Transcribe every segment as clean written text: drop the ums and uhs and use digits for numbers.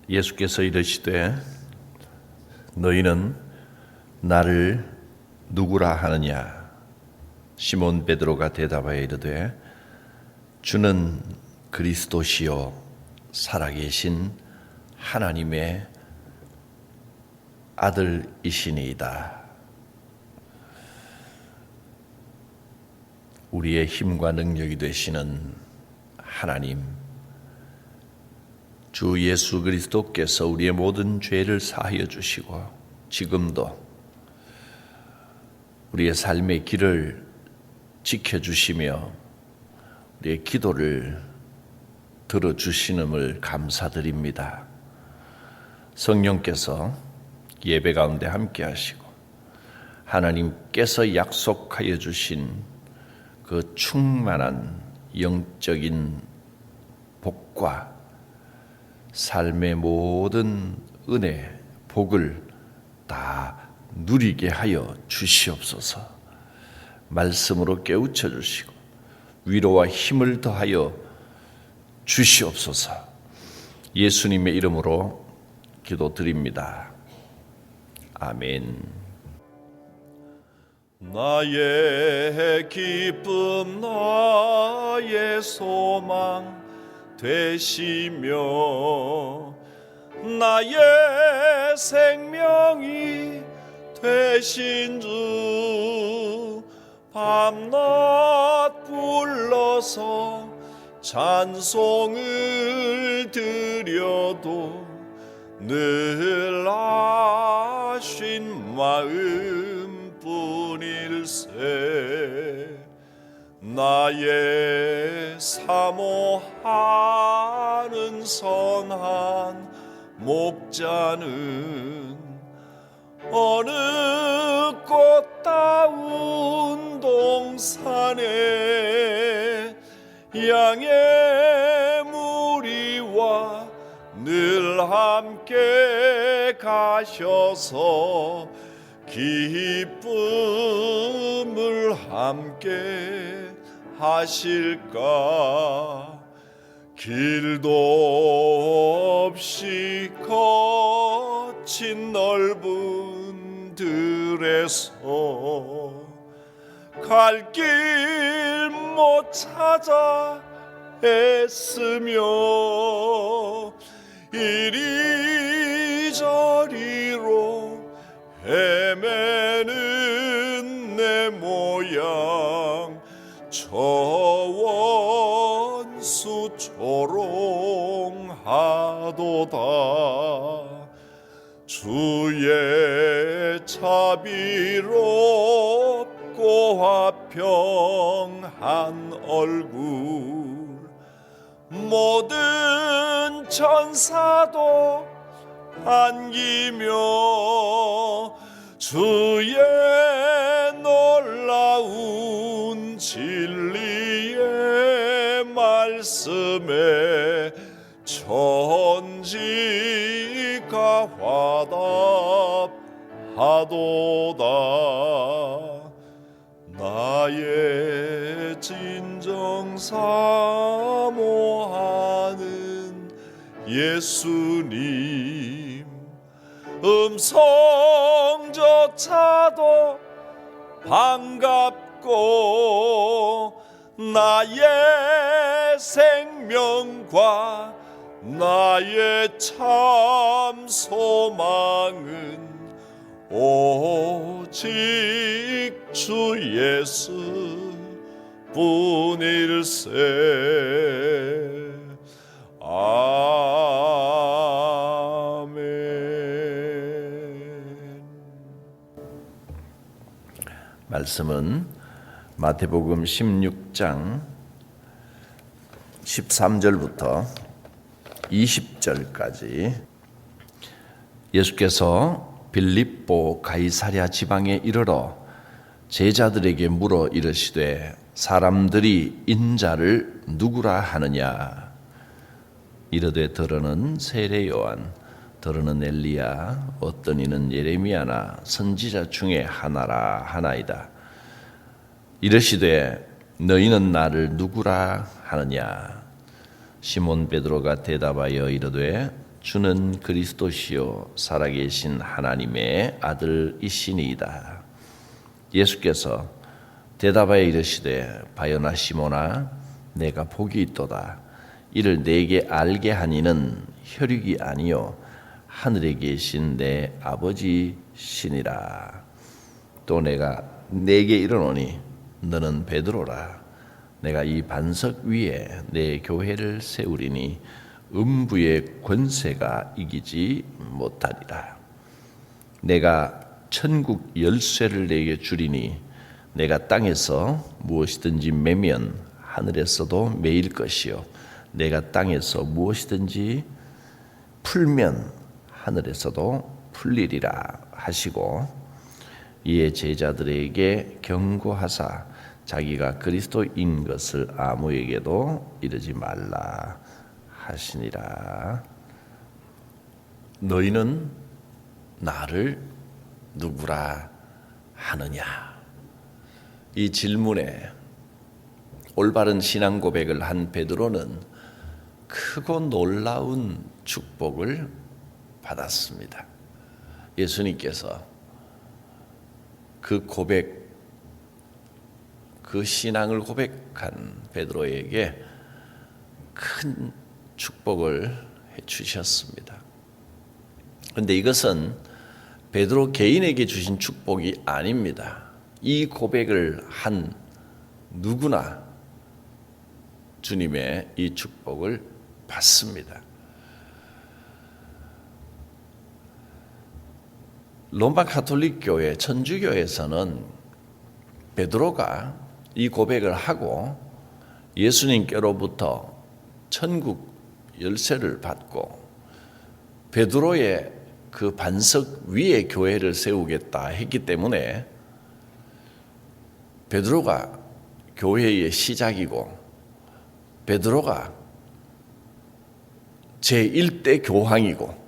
예수께서 이르시되 너희는 나를 누구라 하느냐? 시몬 베드로가 대답하여 이르되 주는 그리스도시요 살아계신 하나님의 아들이시니이다. 우리의 힘과 능력이 되시는 하나님, 주 예수 그리스도께서 우리의 모든 죄를 사하여 주시고 지금도 우리의 삶의 길을 지켜주시며 우리의 기도를 들어주시는을 감사드립니다. 성령께서 예배 가운데 함께 하시고 하나님께서 약속하여 주신 그 충만한 영적인 복과 삶의 모든 은혜, 복을 다 누리게 하여 주시옵소서. 말씀으로 깨우쳐 주시고 위로와 힘을 더하여 주시옵소서. 예수님의 이름으로 기도드립니다. 아멘. 나의 기쁨 나의 소망 되시며 나의 생명이 되신 주, 밤낮 불러서 찬송을 드려도 늘 아신 마음뿐일세. 나의 사모하는 선한 목자는 어느 꽃다운 동산에 양의 무리와 늘 함께 가셔서 기쁨을 함께 하실까. 길도 없이 거친 넓은 들에서 갈 길 못 찾아 애쓰며 이리저리로 헤매는 내 모양 저 원수 조롱하도다. 주의 자비롭고 화평한 얼굴 모든 천사도 반기며 주의 놀라운 진리의 말씀에 천지가 화답하도다. 나의 진정 사모하는 예수님, 음성조차도 반갑고 나의 생명과 나의 참 소망은 오직 주 예수 뿐일세. 아멘. 말씀은 마태복음 16장 13절부터 20절까지 예수께서 빌립보 가이사랴 지방에 이르러 제자들에게 물어 이르시되 사람들이 인자를 누구라 하느냐? 이르되 더러는 세례 요한, 더러는 엘리야, 어떤 이는 예레미야나 선지자 중에 하나라 하나이다. 이르시되 너희는 나를 누구라 하느냐? 시몬 베드로가 대답하여 이르되 주는 그리스도시요 살아계신 하나님의 아들이시니이다. 예수께서 대답하여 이르시되 바요나 시모나 내가 복이 있도다. 이를 내게 알게 하니는 혈육이 아니요 하늘에 계신 내 아버지시니라. 또 내가 내게 이르노니 너는 베드로라. 내가 이 반석 위에 내 교회를 세우리니 음부의 권세가 이기지 못하리라. 내가 천국 열쇠를 내게 주리니 내가 땅에서 무엇이든지 매면 하늘에서도 매일 것이요 내가 땅에서 무엇이든지 풀면 하늘에서도 풀리리라 하시고, 이에 제자들에게 경고하사 자기가 그리스도인 것을 아무에게도 이르지 말라 하시니라. 너희는 나를 누구라 하느냐? 이 질문에 올바른 신앙 고백을 한 베드로는 크고 놀라운 축복을 받았습니다. 예수님께서 그 고백, 그 신앙을 고백한 베드로에게 큰 축복을 해 주셨습니다. 그런데 이것은 베드로 개인에게 주신 축복이 아닙니다. 이 고백을 한 누구나 주님의 이 축복을 받습니다. 로마 가톨릭 교회, 천주교에서는 베드로가 이 고백을 하고 예수님께로부터 천국 열쇠를 받고 베드로의 그 반석 위에 교회를 세우겠다 했기 때문에 베드로가 교회의 시작이고 베드로가 제1대 교황이고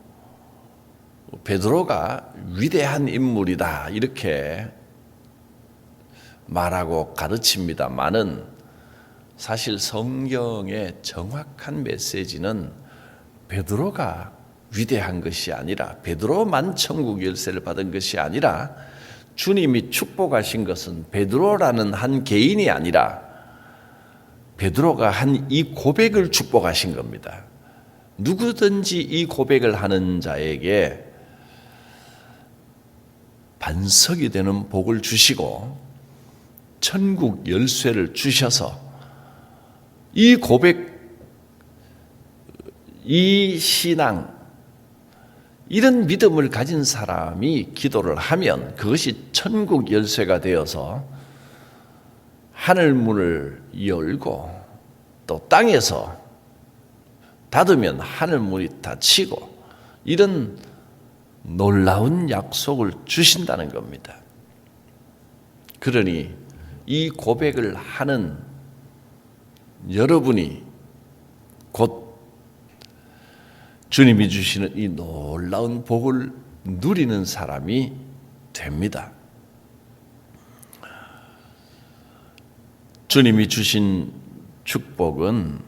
베드로가 위대한 인물이다 이렇게 말하고 가르칩니다마는 사실 성경의 정확한 메시지는 베드로가 위대한 것이 아니라, 베드로만 천국 열쇠를 받은 것이 아니라 주님이 축복하신 것은 베드로라는 한 개인이 아니라 베드로가 한 이 고백을 축복하신 겁니다. 누구든지 이 고백을 하는 자에게 반석이 되는 복을 주시고 천국 열쇠를 주셔서 이 고백, 이 신앙, 이런 믿음을 가진 사람이 기도를 하면 그것이 천국 열쇠가 되어서 하늘 문을 열고 또 땅에서 닫으면 하늘 문이 닫히고 이런 놀라운 약속을 주신다는 겁니다. 그러니 이 고백을 하는 여러분이 곧 주님이 주시는 이 놀라운 복을 누리는 사람이 됩니다. 주님이 주신 축복은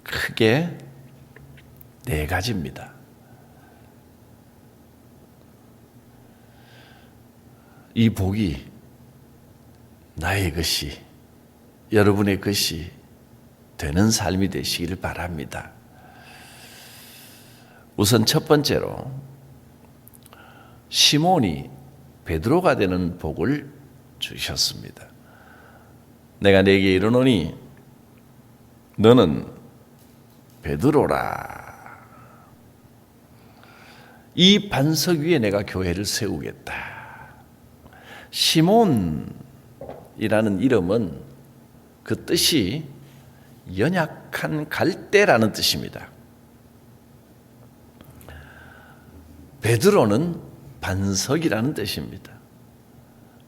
크게 4가지입니다. 이 복이 나의 것이, 여러분의 것이 되는 삶이 되시기를 바랍니다. 우선 첫 번째로 시몬이 베드로가 되는 복을 주셨습니다. 내가 네게 이르노니 너는 베드로라. 이 반석 위에 내가 교회를 세우겠다. 시몬이라는 이름은 그 뜻이 연약한 갈대라는 뜻입니다. 베드로는 반석이라는 뜻입니다.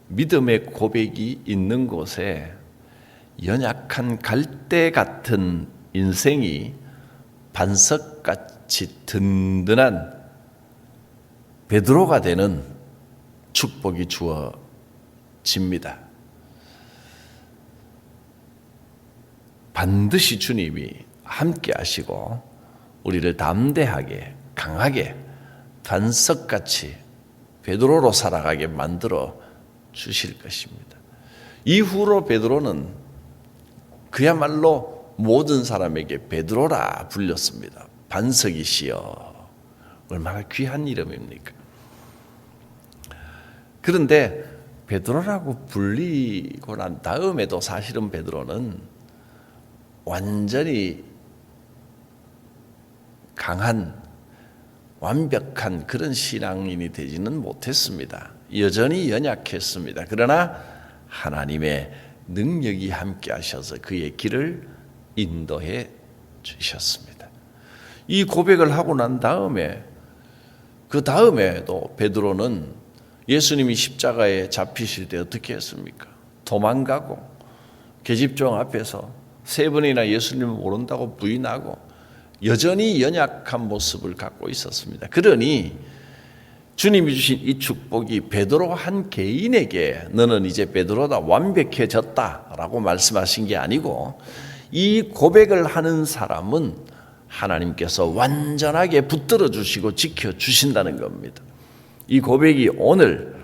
믿음의 고백이 있는 곳에 연약한 갈대 같은 인생이 반석같이 든든한 베드로가 되는 축복이 주어집니다. 반드시 주님이 함께 하시고 우리를 담대하게 강하게 반석같이 베드로로 살아가게 만들어 주실 것입니다. 이후로 베드로는 그야말로 모든 사람에게 베드로라 불렸습니다. 반석이시여. 얼마나 귀한 이름입니까? 그런데 베드로라고 불리고 난 다음에도 사실은 베드로는 완전히 강한 완벽한 그런 신앙인이 되지는 못했습니다. 여전히 연약했습니다. 그러나 하나님의 능력이 함께 하셔서 그의 길을 인도해 주셨습니다. 이 고백을 하고 난 다음에 그 다음에도 베드로는 예수님이 십자가에 잡히실 때 어떻게 했습니까? 도망가고 계집종 앞에서 3번이나 예수님을 모른다고 부인하고 여전히 연약한 모습을 갖고 있었습니다. 그러니 주님이 주신 이 축복이 베드로 한 개인에게 너는 이제 베드로다 완벽해졌다라고 말씀하신 게 아니고 이 고백을 하는 사람은 하나님께서 완전하게 붙들어 주시고 지켜 주신다는 겁니다. 이 고백이 오늘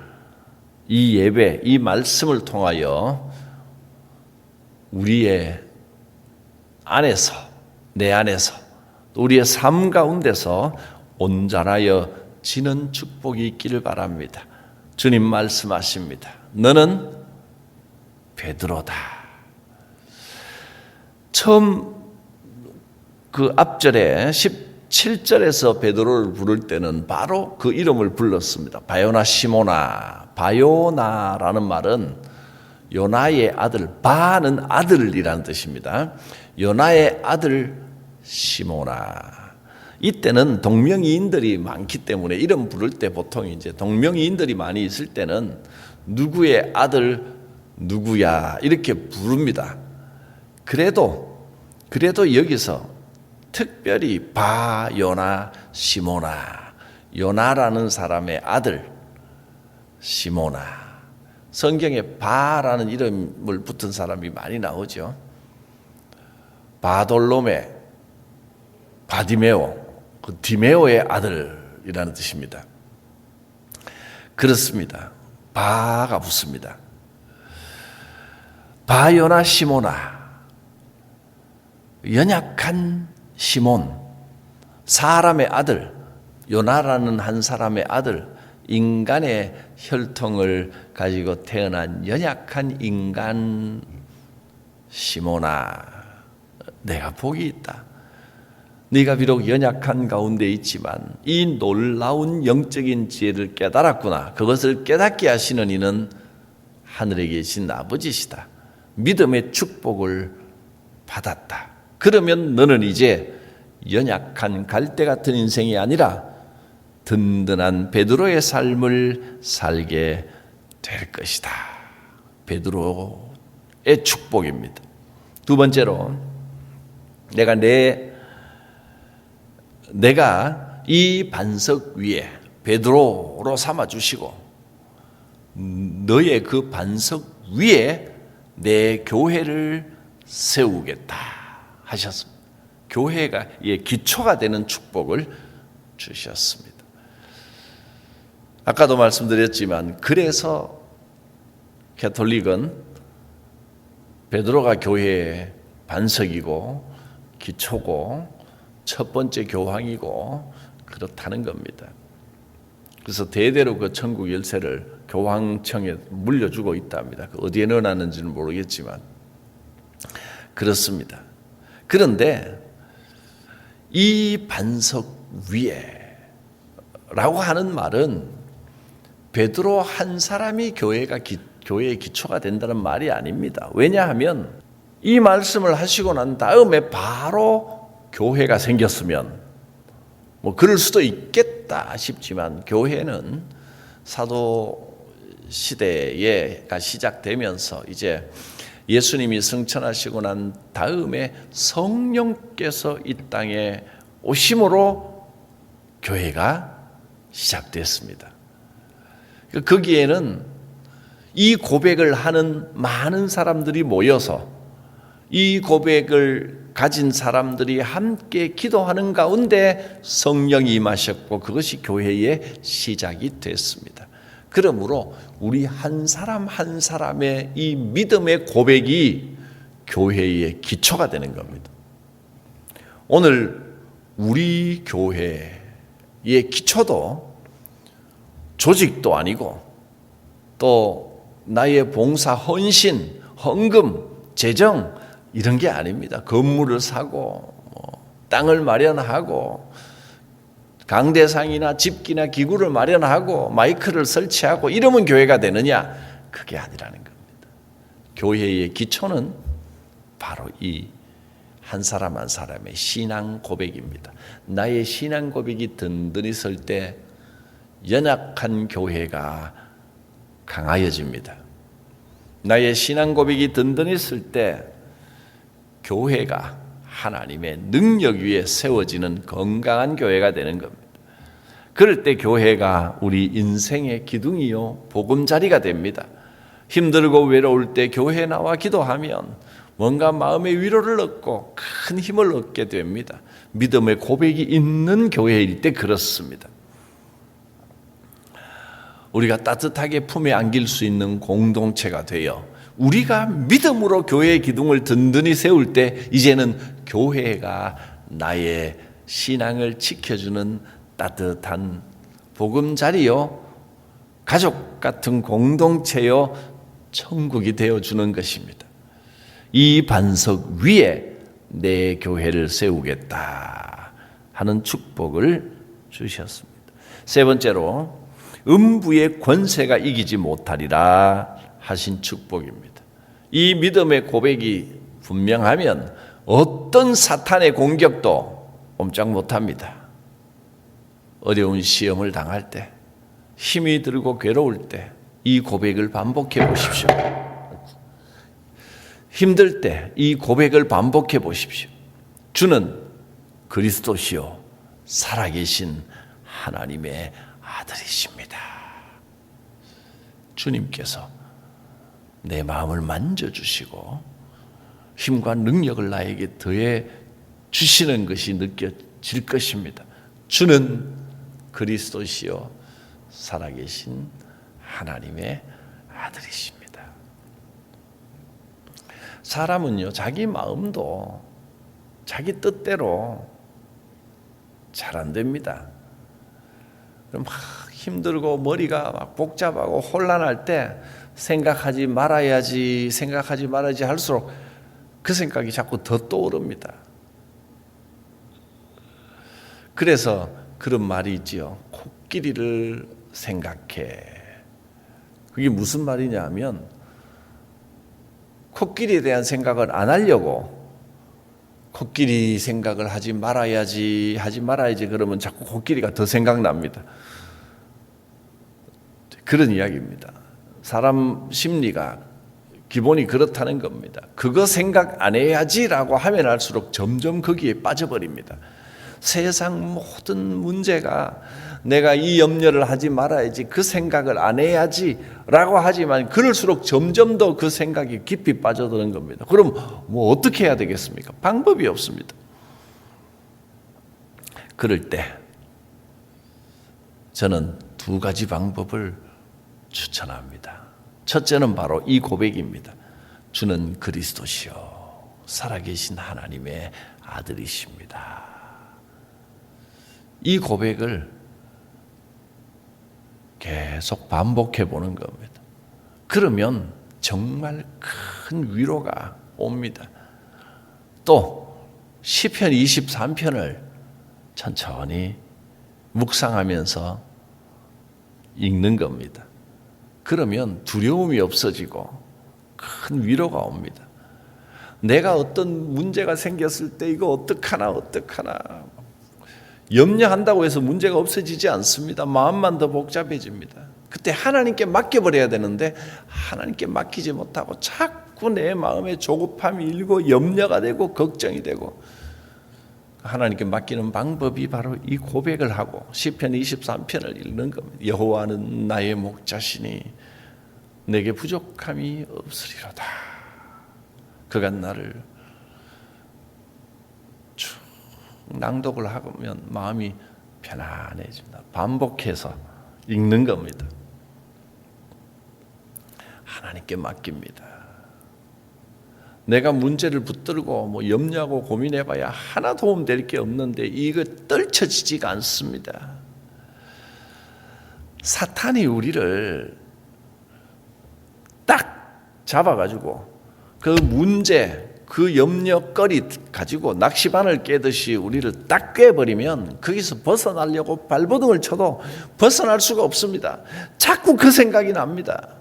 이 예배, 이 말씀을 통하여 우리의 안에서, 내 안에서, 우리의 삶 가운데서 온전하여 지는 축복이 있기를 바랍니다. 주님 말씀하십니다. 너는 베드로다. 처음 그 앞절에 17절에서 베드로를 부를 때는 바로 그 이름을 불렀습니다. 바요나 시모나. 바요나라는 말은 요나의 아들, 바는 아들이라는 뜻입니다. 요나의 아들 시모나. 이때는 동명이인들이 많기 때문에 이름 부를 때 보통 이제 동명이인들이 많이 있을 때는 누구의 아들 누구야 이렇게 부릅니다. 그래도 여기서 특별히 바 요나 시모나, 요나라는 사람의 아들 시모나. 성경에 바라는 이름을 붙은 사람이 많이 나오죠. 바돌로메, 바디메오, 그 디메오의 아들이라는 뜻입니다. 그렇습니다. 바가 붙습니다. 바요나 시모나, 연약한 시몬, 사람의 아들, 요나라는 한 사람의 아들, 인간의 혈통을 가지고 태어난 연약한 인간 시모나, 내가 복이 있다. 네가 비록 연약한 가운데 있지만 이 놀라운 영적인 지혜를 깨달았구나. 그것을 깨닫게 하시는 이는 하늘에 계신 아버지시다. 믿음의 축복을 받았다. 그러면 너는 이제 연약한 갈대 같은 인생이 아니라 든든한 베드로의 삶을 살게 될 것이다. 베드로의 축복입니다. 두 번째로 내가 이 반석 위에 베드로로 삼아주시고 너의 그 반석 위에 내 교회를 세우겠다 하셨습니다. 교회가 기초가 되는 축복을 주셨습니다. 아까도 말씀드렸지만 그래서 가톨릭은 베드로가 교회의 반석이고 기초고 첫 번째 교황이고 그렇다는 겁니다. 그래서 대대로 그 천국 열쇠를 교황청에 물려주고 있답니다. 어디에 넣어놨는지는 모르겠지만 그렇습니다. 그런데 이 반석 위에 라고 하는 말은 베드로 한 사람이 교회의 기초가 된다는 말이 아닙니다. 왜냐하면 이 말씀을 하시고 난 다음에 바로 교회가 생겼으면 그럴 수도 있겠다 싶지만 교회는 사도 시대가 시작되면서 이제 예수님이 승천하시고 난 다음에 성령께서 이 땅에 오심으로 교회가 시작됐습니다. 거기에는 이 고백을 하는 많은 사람들이 모여서 이 고백을 가진 사람들이 함께 기도하는 가운데 성령이 임하셨고 그것이 교회의 시작이 됐습니다. 그러므로 우리 한 사람 한 사람의 이 믿음의 고백이 교회의 기초가 되는 겁니다. 오늘 우리 교회의 기초도 조직도 아니고 또 나의 봉사, 헌신, 헌금, 재정 이런 게 아닙니다. 건물을 사고 땅을 마련하고 강대상이나 집기나 기구를 마련하고 마이크를 설치하고 이러면 교회가 되느냐? 그게 아니라는 겁니다. 교회의 기초는 바로 이 한 사람 한 사람의 신앙 고백입니다. 나의 신앙 고백이 든든히 설 때 연약한 교회가 강하여집니다. 나의 신앙 고백이 든든히 설 때 교회가 하나님의 능력 위에 세워지는 건강한 교회가 되는 겁니다. 그럴 때 교회가 우리 인생의 기둥이요 보금자리가 됩니다. 힘들고 외로울 때 교회에 나와 기도하면 뭔가 마음의 위로를 얻고 큰 힘을 얻게 됩니다. 믿음의 고백이 있는 교회일 때 그렇습니다. 우리가 따뜻하게 품에 안길 수 있는 공동체가 되어 우리가 믿음으로 교회의 기둥을 든든히 세울 때 이제는 교회가 나의 신앙을 지켜주는 따뜻한 보금자리요 가족 같은 공동체요 천국이 되어주는 것입니다. 이 반석 위에 내 교회를 세우겠다 하는 축복을 주셨습니다. 세 번째로 음부의 권세가 이기지 못하리라 하신 축복입니다. 이 믿음의 고백이 분명하면 어떤 사탄의 공격도 꼼짝 못합니다. 어려운 시험을 당할 때, 힘이 들고 괴로울 때 이 고백을 반복해 보십시오. 힘들 때 이 고백을 반복해 보십시오. 주는 그리스도시요 살아계신 하나님의 아들이십니다. 주님께서 내 마음을 만져주시고 힘과 능력을 나에게 더해 주시는 것이 느껴질 것입니다. 주는 그리스도시요 살아계신 하나님의 아들이십니다. 사람은요 자기 마음도 자기 뜻대로 잘 안 됩니다. 그럼 막 힘들고 머리가 막 복잡하고 혼란할 때 생각하지 말아야지 할수록 그 생각이 자꾸 더 떠오릅니다. 그래서 그런 말이 있지요. 코끼리를 생각해. 그게 무슨 말이냐 하면 코끼리에 대한 생각을 안 하려고 코끼리 생각을 하지 말아야지 그러면 자꾸 코끼리가 더 생각납니다. 그런 이야기입니다. 사람 심리가 기본이 그렇다는 겁니다. 그거 생각 안 해야지라고 하면 할수록 점점 거기에 빠져버립니다. 세상 모든 문제가 내가 이 염려를 하지 말아야지 그 생각을 안 해야지라고 하지만 그럴수록 점점 더 그 생각이 깊이 빠져드는 겁니다. 그럼 뭐 어떻게 해야 되겠습니까? 방법이 없습니다. 그럴 때 저는 두 가지 방법을 추천합니다. 첫째는 바로 이 고백입니다. 주는 그리스도시요 살아계신 하나님의 아들이십니다. 이 고백을 계속 반복해 보는 겁니다. 그러면 정말 큰 위로가 옵니다. 또 시편 23편을 천천히 묵상하면서 읽는 겁니다. 그러면 두려움이 없어지고 큰 위로가 옵니다. 내가 어떤 문제가 생겼을 때 이거 어떡하나 염려한다고 해서 문제가 없어지지 않습니다. 마음만 더 복잡해집니다. 그때 하나님께 맡겨버려야 되는데 하나님께 맡기지 못하고 자꾸 내 마음에 조급함이 일고 염려가 되고 걱정이 되고 하나님께 맡기는 방법이 바로 이 고백을 하고 시편 23편을 읽는 겁니다. 여호와는 나의 목자시니 내게 부족함이 없으리로다. 그가 나를 낭독을 하면 마음이 편안해집니다. 반복해서 읽는 겁니다. 하나님께 맡깁니다. 내가 문제를 붙들고 염려하고 고민해봐야 하나 도움될 게 없는데 이거 떨쳐지지가 않습니다. 사탄이 우리를 딱 잡아가지고 그 문제, 그 염려거리 가지고 낚시바늘 깨듯이 우리를 딱 꿰버리면 거기서 벗어나려고 발버둥을 쳐도 벗어날 수가 없습니다. 자꾸 그 생각이 납니다.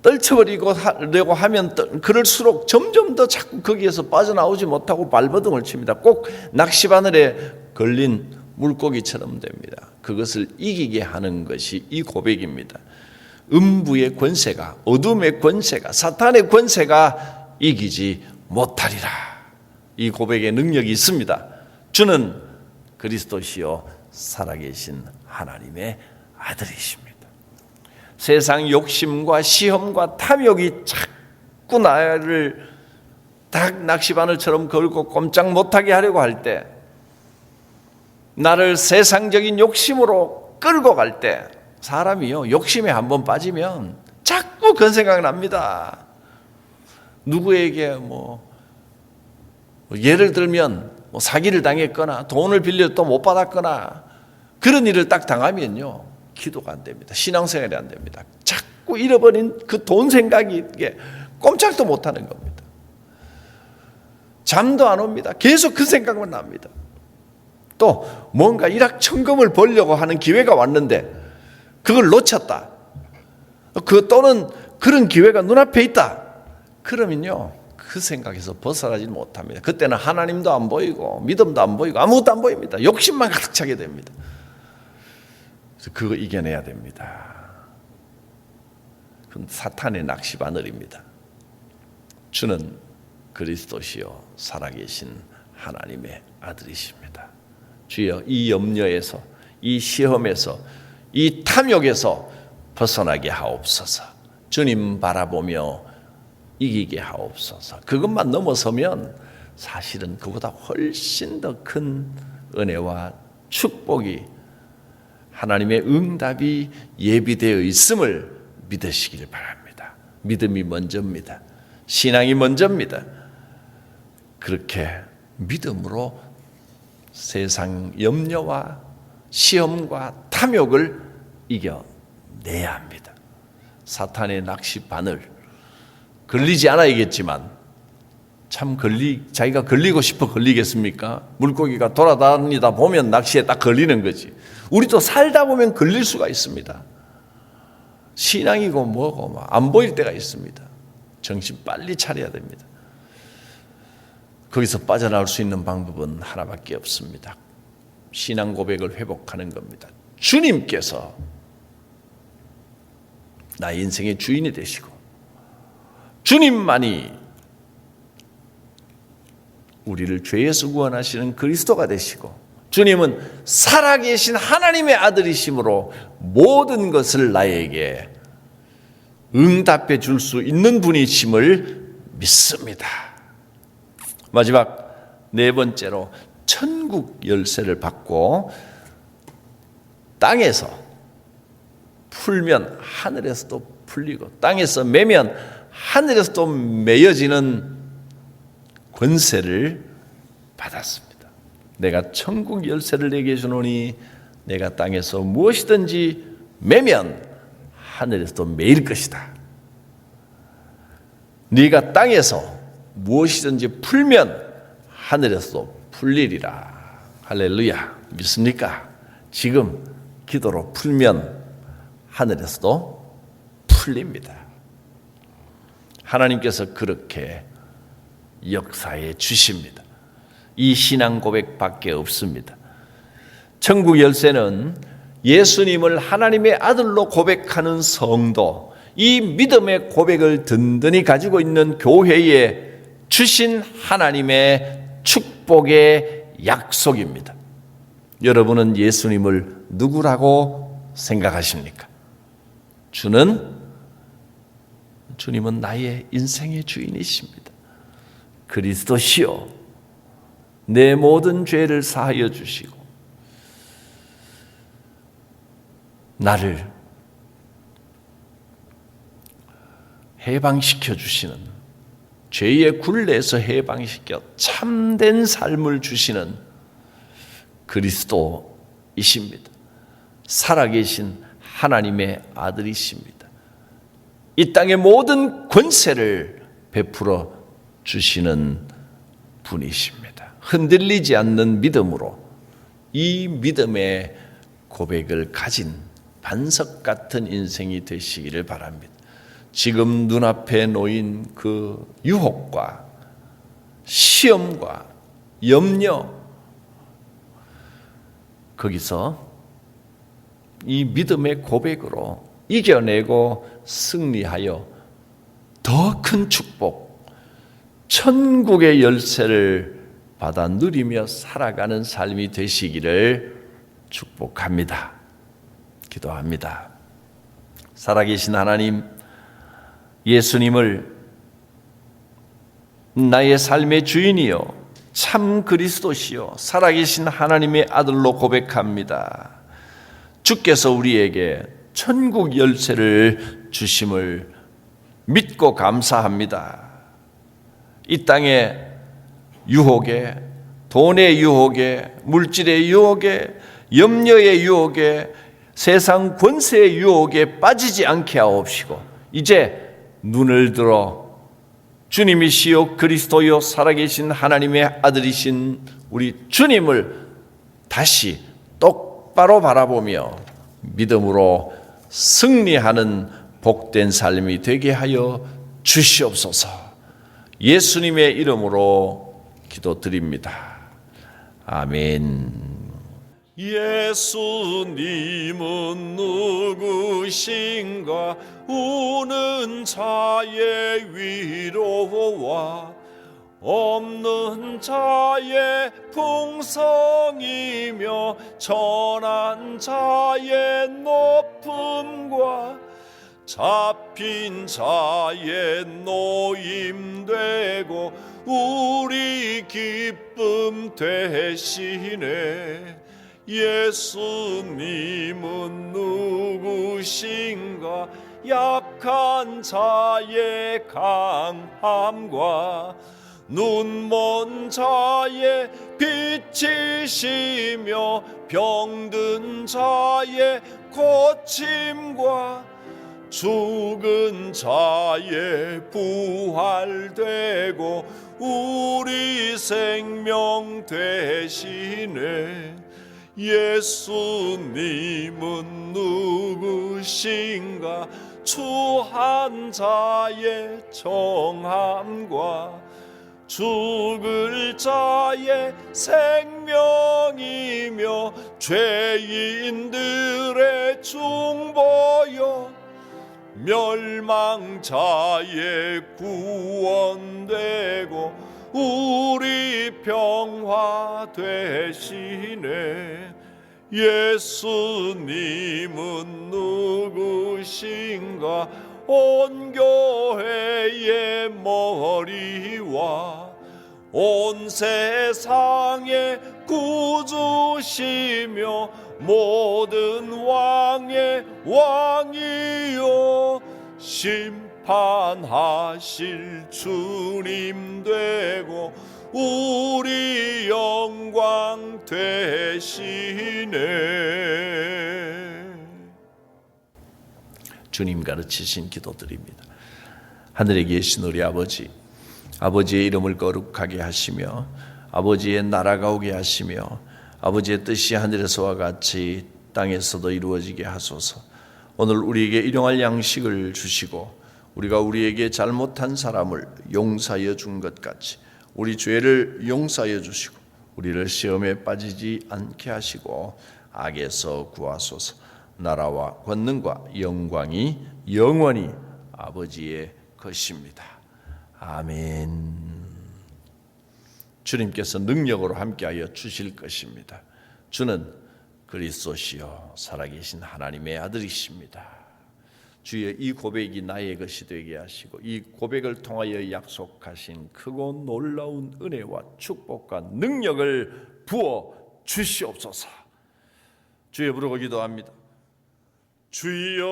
떨쳐버리려고 하면 그럴수록 점점 더 자꾸 거기에서 빠져나오지 못하고 발버둥을 칩니다. 꼭 낚시바늘에 걸린 물고기처럼 됩니다. 그것을 이기게 하는 것이 이 고백입니다. 음부의 권세가, 어둠의 권세가, 사탄의 권세가 이기지 못하리라. 이 고백의 능력이 있습니다. 주는 그리스도시요 살아계신 하나님의 아들이십니다. 세상 욕심과 시험과 탐욕이 자꾸 나를 딱 낚시바늘처럼 걸고 꼼짝 못하게 하려고 할 때, 나를 세상적인 욕심으로 끌고 갈 때, 사람이요 욕심에 한번 빠지면 자꾸 그런 생각 납니다. 누구에게 예를 들면 사기를 당했거나 돈을 빌려 또 못 받았거나 그런 일을 딱 당하면요 기도가 안 됩니다. 신앙생활이 안 됩니다. 자꾸 잃어버린 그 돈 생각이 꼼짝도 못하는 겁니다. 잠도 안 옵니다. 계속 그 생각만 납니다. 또 뭔가 일확천금을 벌려고 하는 기회가 왔는데 그걸 놓쳤다. 또는 그런 기회가 눈앞에 있다. 그러면요 그 생각에서 벗어나지 못합니다. 그때는 하나님도 안 보이고 믿음도 안 보이고 아무것도 안 보입니다. 욕심만 가득 차게 됩니다. 그래서 그거 이겨내야 됩니다. 그건 사탄의 낚시바늘입니다. 주는 그리스도시요 살아계신 하나님의 아들이십니다. 주여 이 염려에서, 이 시험에서, 이 탐욕에서 벗어나게 하옵소서. 주님 바라보며 이기게 하옵소서. 그것만 넘어서면 사실은 그보다 훨씬 더 큰 은혜와 축복이, 하나님의 응답이 예비되어 있음을 믿으시길 바랍니다. 믿음이 먼저입니다. 신앙이 먼저입니다. 그렇게 믿음으로 세상 염려와 시험과 탐욕을 이겨내야 합니다. 사탄의 낚시바늘 걸리지 않아야겠지만 참 자기가 걸리고 싶어 걸리겠습니까? 물고기가 돌아다니다 보면 낚시에 딱 걸리는 거지. 우리도 살다 보면 걸릴 수가 있습니다. 신앙이고 뭐고 안 보일 때가 있습니다. 정신 빨리 차려야 됩니다. 거기서 빠져나올 수 있는 방법은 하나밖에 없습니다. 신앙 고백을 회복하는 겁니다. 주님께서 나의 인생의 주인이 되시고 주님만이 우리를 죄에서 구원하시는 그리스도가 되시고 주님은 살아계신 하나님의 아들이심으로 모든 것을 나에게 응답해 줄 수 있는 분이심을 믿습니다. 마지막 네 번째로 천국 열쇠를 받고 땅에서 풀면 하늘에서도 풀리고 땅에서 매면 하늘에서도 매여지는 권세를 받았습니다. 내가 천국 열쇠를 내게 주노니 내가 땅에서 무엇이든지 매면 하늘에서도 매일 것이다. 네가 땅에서 무엇이든지 풀면 하늘에서도 풀리리라. 할렐루야. 믿습니까? 지금 기도로 풀면 하늘에서도 풀립니다. 하나님께서 그렇게 역사해 주십니다. 이 신앙 고백밖에 없습니다. 천국 열쇠는 예수님을 하나님의 아들로 고백하는 성도, 이 믿음의 고백을 든든히 가지고 있는 교회에 주신 하나님의 축복의 약속입니다. 여러분은 예수님을 누구라고 생각하십니까? 주님은 나의 인생의 주인이십니다. 그리스도시요 내 모든 죄를 사하여 주시고 나를 해방시켜 주시는, 죄의 굴레에서 해방시켜 참된 삶을 주시는 그리스도이십니다. 살아계신 하나님의 아들이십니다. 이 땅의 모든 권세를 베풀어 주시는 분이십니다. 흔들리지 않는 믿음으로 이 믿음의 고백을 가진 반석 같은 인생이 되시기를 바랍니다. 지금 눈앞에 놓인 그 유혹과 시험과 염려, 거기서 이 믿음의 고백으로 이겨내고 승리하여 더 큰 축복, 천국의 열쇠를 받아 누리며 살아가는 삶이 되시기를 축복합니다. 기도합니다. 살아계신 하나님, 예수님을 나의 삶의 주인이요 참 그리스도시요 살아계신 하나님의 아들로 고백합니다. 주께서 우리에게 천국 열쇠를 주심을 믿고 감사합니다. 이 땅의 유혹에, 돈의 유혹에, 물질의 유혹에, 염려의 유혹에, 세상 권세의 유혹에 빠지지 않게 하옵시고 이제 눈을 들어 주님이시요 그리스도요 살아계신 하나님의 아들이신 우리 주님을 다시 똑바로 바라보며 믿음으로 승리하는 복된 삶이 되게 하여 주시옵소서. 예수님의 이름으로 기도드립니다. 아멘. 예수님은 누구신가? 우는 자의 위로와 없는 자의 풍성이며 천한 자의 높음과 잡힌 자의 노임되고 우리 기쁨 되시네. 예수님은 누구신가? 약한 자의 강함과 눈먼 자의 빛이시며 병든 자의 고침과 죽은 자의 부활되고 우리 생명 되시네. 예수님은 누구신가? 추한 자의 정함과 죽을 자의 생명이며 죄인들의 중보여 멸망자의 구원되고 우리 평화 되시네. 예수님은 누구신가? 온 교회의 머리와 온 세상의 구주시며 모든 왕의 왕이요 심판하실 주님 되고 우리 영광 되시네. 주님 가르치신 기도드립니다. 하늘에 계신 우리 아버지, 아버지의 이름을 거룩하게 하시며 아버지의 나라가 오게 하시며 아버지의 뜻이 하늘에서와 같이 땅에서도 이루어지게 하소서. 오늘 우리에게 일용할 양식을 주시고 우리가 우리에게 잘못한 사람을 용서하여 준 것 같이 우리 죄를 용서하여 주시고 우리를 시험에 빠지지 않게 하시고 악에서 구하소서. 나라와 권능과 영광이 영원히 아버지의 것입니다. 아멘. 주님께서 능력으로 함께하여 주실 것입니다. 주는 그리스도시요 살아계신 하나님의 아들이십니다. 주여 이 고백이 나의 것이 되게 하시고 이 고백을 통하여 약속하신 크고 놀라운 은혜와 축복과 능력을 부어 주시옵소서. 주여 부르고 기도합니다. 주여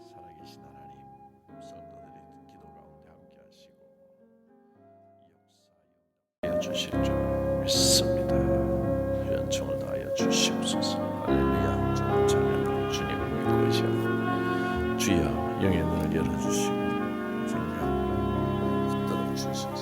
살아계신 하나님, 성도들의 기도 가운데 함께 하시고 역사하여 주실 줄 믿습니다. 연총을 다하여 주시옵소서. 할렐루야. 주님 찬양하고 주님을 믿고 의지하고 주여 영의 눈을 열어주시고 주님 붙들어 주시옵소서.